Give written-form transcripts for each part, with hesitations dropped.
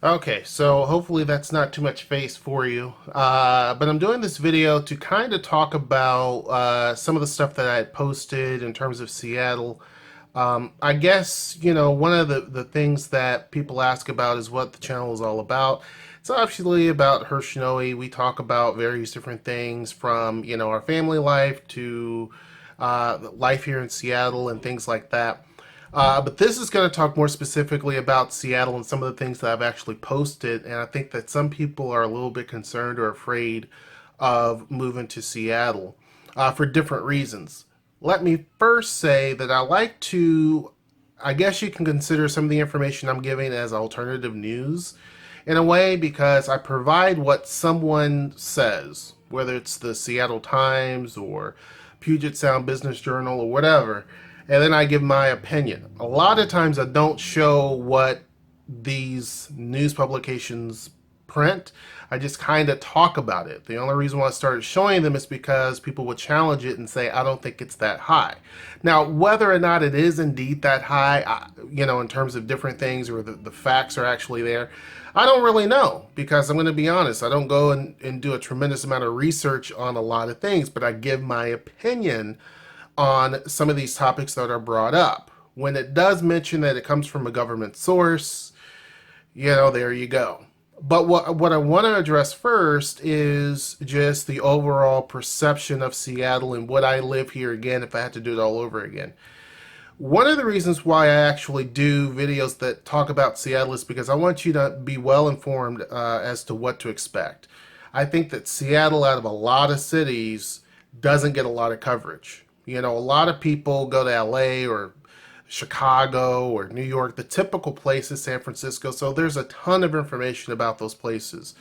Okay, so hopefully that's not too much face for you. But I'm doing this video to kind of talk about some of the stuff that I had posted in terms of Seattle. I guess, one of the things that people ask about is what the channel is all about. It's obviously about HershNoeie. We talk about various different things from, our family life to life here in Seattle and things like that. But this is going to talk more specifically about Seattle and some of the things that I've actually posted. And I think that some people are a little bit concerned or afraid of moving to Seattle for different reasons. Let me first say that I like to, I guess you can consider some of the information I'm giving as alternative news in a way because I provide what someone says, whether it's the Seattle Times or Puget Sound Business Journal or whatever, and then I give my opinion. A lot of times I don't show what these news publications print. I just kind of talk about it. The only reason why I started showing them is because people would challenge it and say, I don't think it's that high. Now, whether or not it is indeed that high, in terms of different things or the facts are actually there, I don't really know because I'm going to be honest. I don't go and do a tremendous amount of research on a lot of things, but I give my opinion on some of these topics that are brought up. When it does mention that it comes from a government source, there you go. But what I want to address first is just the overall perception of Seattle and would I live here again if I had to do it all over again. One of the reasons why I actually do videos that talk about Seattle is because I want you to be well informed as to what to expect. I think that Seattle, out of a lot of cities, doesn't get a lot of coverage. A lot of people go to LA or Chicago or New York, the typical places, San Francisco. So there's a ton of information about those places,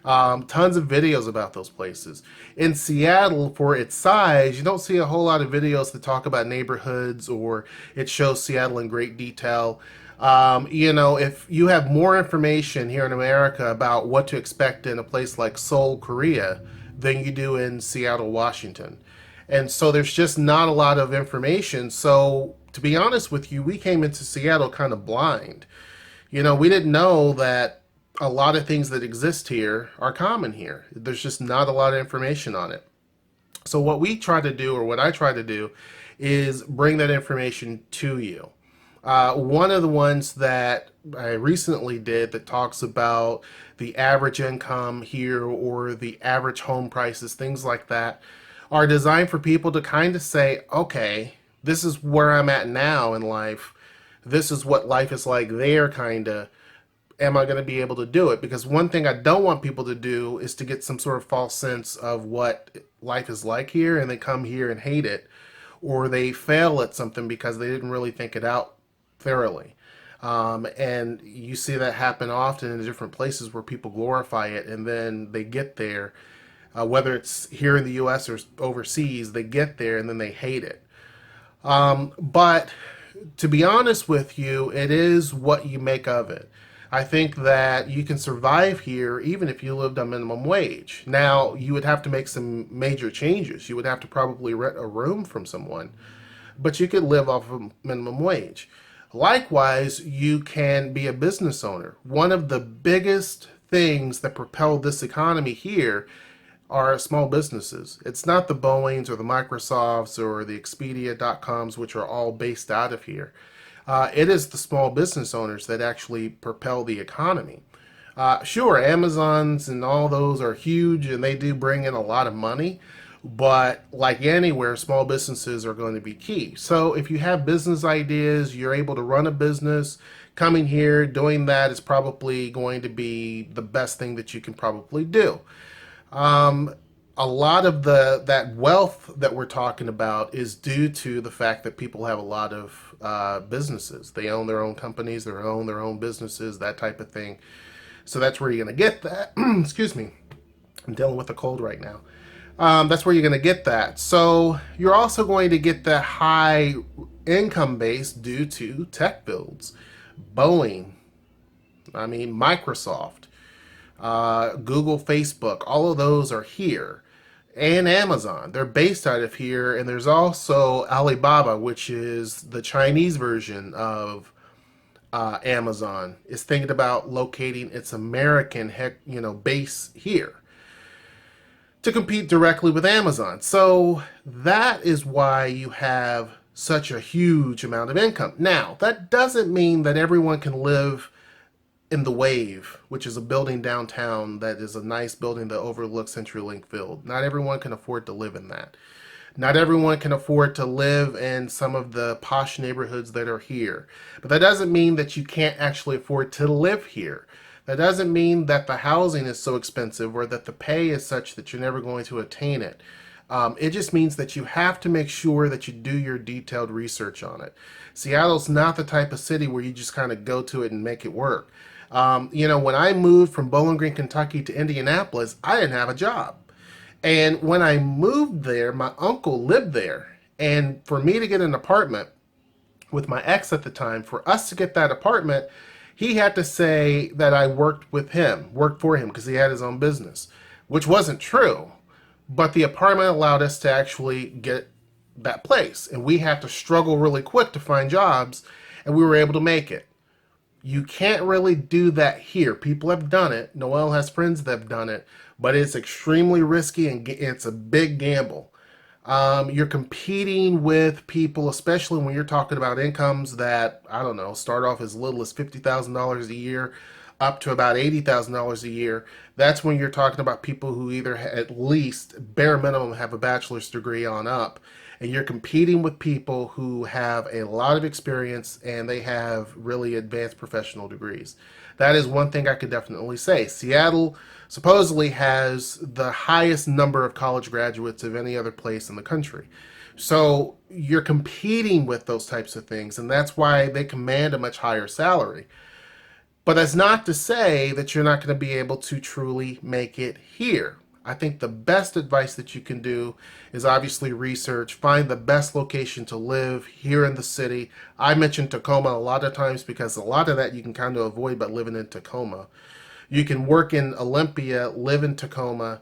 tons of videos about those places. In Seattle, for its size, you don't see a whole lot of videos that talk about neighborhoods or it shows Seattle in great detail. If you have more information here in America about what to expect in a place like Seoul, Korea, than you do in Seattle, Washington. And so there's just not a lot of information. So to be honest with you, we came into Seattle kind of blind. We didn't know that a lot of things that exist here are common here. There's just not a lot of information on it. So what we try to do, or what I try to do, is bring that information to you. One of the ones that I recently did that talks about the average income here or the average home prices, things like that, are designed for people to kind of say, okay, this is where I'm at now in life. This is what life is like there, kind of. Am I going to be able to do it? Because one thing I don't want people to do is to get some sort of false sense of what life is like here and then come here and hate it, or they fail at something because they didn't really think it out thoroughly. And you see that happen often in different places where people glorify it and then they get there, whether it's here in the US or overseas, they get there and then they hate it. But to be honest with you, it is what you make of it. I think that you can survive here even if you lived on minimum wage. Now, you would have to make some major changes. You would have to probably rent a room from someone, but you could live off of minimum wage. Likewise, you can be a business owner. One of the biggest things that propel this economy here are small businesses. It's not the Boeings or the Microsofts or the Expedia.coms, which are all based out of here. It is the small business owners that actually propel the economy. Sure, Amazons and all those are huge and they do bring in a lot of money, but like anywhere, small businesses are going to be key. So if you have business ideas, you're able to run a business, coming here, doing that is probably going to be the best thing that you can probably do. Um, a lot of the that wealth that we're talking about is due to the fact that people have a lot of businesses. They own their own companies, they own their own businesses, that type of thing. So that's where you're going to get that. Excuse me, I'm dealing with a cold right now. That's where you're going to get that. So you're also going to get the high income base due to tech builds, Boeing, Microsoft, Google, Facebook, all of those are here. And Amazon, they're based out of here. And there's also Alibaba, which is the Chinese version of Amazon is thinking about locating its American base here to compete directly with Amazon. So that is why you have such a huge amount of income. Now, that doesn't mean that everyone can live in the Wave, which is a building downtown that is a nice building that overlooks CenturyLink Field. Not everyone can afford to live in that. Not everyone can afford to live in some of the posh neighborhoods that are here. But that doesn't mean that you can't actually afford to live here. That doesn't mean that the housing is so expensive or that the pay is such that you're never going to attain it. It just means that you have to make sure that you do your detailed research on it. Seattle's not the type of city where you just kind of go to it and make it work. When I moved from Bowling Green, Kentucky to Indianapolis, I didn't have a job. And when I moved there, my uncle lived there. And for me to get an apartment with my ex at the time, for us to get that apartment, he had to say that I worked for him, because he had his own business, which wasn't true. But the apartment allowed us to actually get that place. And we had to struggle really quick to find jobs, and we were able to make it. You can't really do that here. People have done it. Noelle has friends that have done it, but it's extremely risky and it's a big gamble. You're competing with people, especially when you're talking about incomes that, I don't know, start off as little as $50,000 a year up to about $80,000 a year. That's when you're talking about people who either at least bare minimum have a bachelor's degree on up. And you're competing with people who have a lot of experience and they have really advanced professional degrees. That is one thing I could definitely say. Seattle supposedly has the highest number of college graduates of any other place in the country. So you're competing with those types of things, and that's why they command a much higher salary. But that's not to say that you're not going to be able to truly make it here. I think the best advice that you can do is obviously research, find the best location to live here in the city. I mentioned Tacoma a lot of times because a lot of that you can kind of avoid by living in Tacoma. You can work in Olympia, live in Tacoma,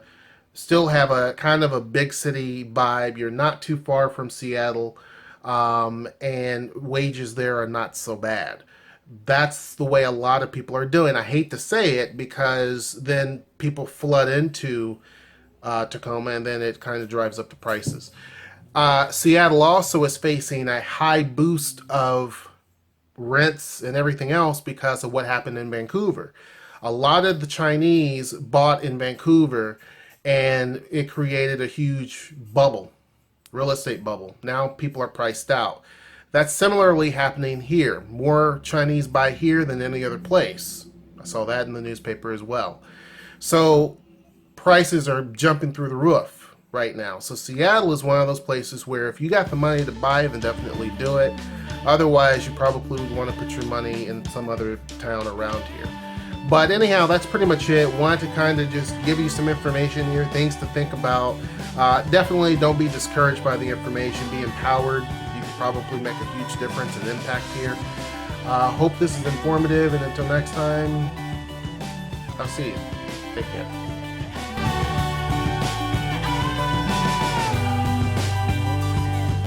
still have a kind of a big city vibe. You're not too far from Seattle, and wages there are not so bad. That's the way a lot of people are doing. I hate to say it because then people flood into Tacoma and then it kind of drives up the prices. Seattle also is facing a high boost of rents and everything else because of what happened in Vancouver. A lot of the Chinese bought in Vancouver and it created a huge bubble, real estate bubble. Now people are priced out. That's similarly happening here. More Chinese buy here than any other place. I saw that in the newspaper as well. So prices are jumping through the roof right now. So Seattle is one of those places where if you got the money to buy, then definitely do it. Otherwise, you probably would want to put your money in some other town around here. But anyhow, that's pretty much it. Wanted to kind of just give you some information here, things to think about. Definitely don't be discouraged by the information. Be empowered. Probably make a huge difference and impact here. Hope this is informative, and until next time, I'll see you. Take care.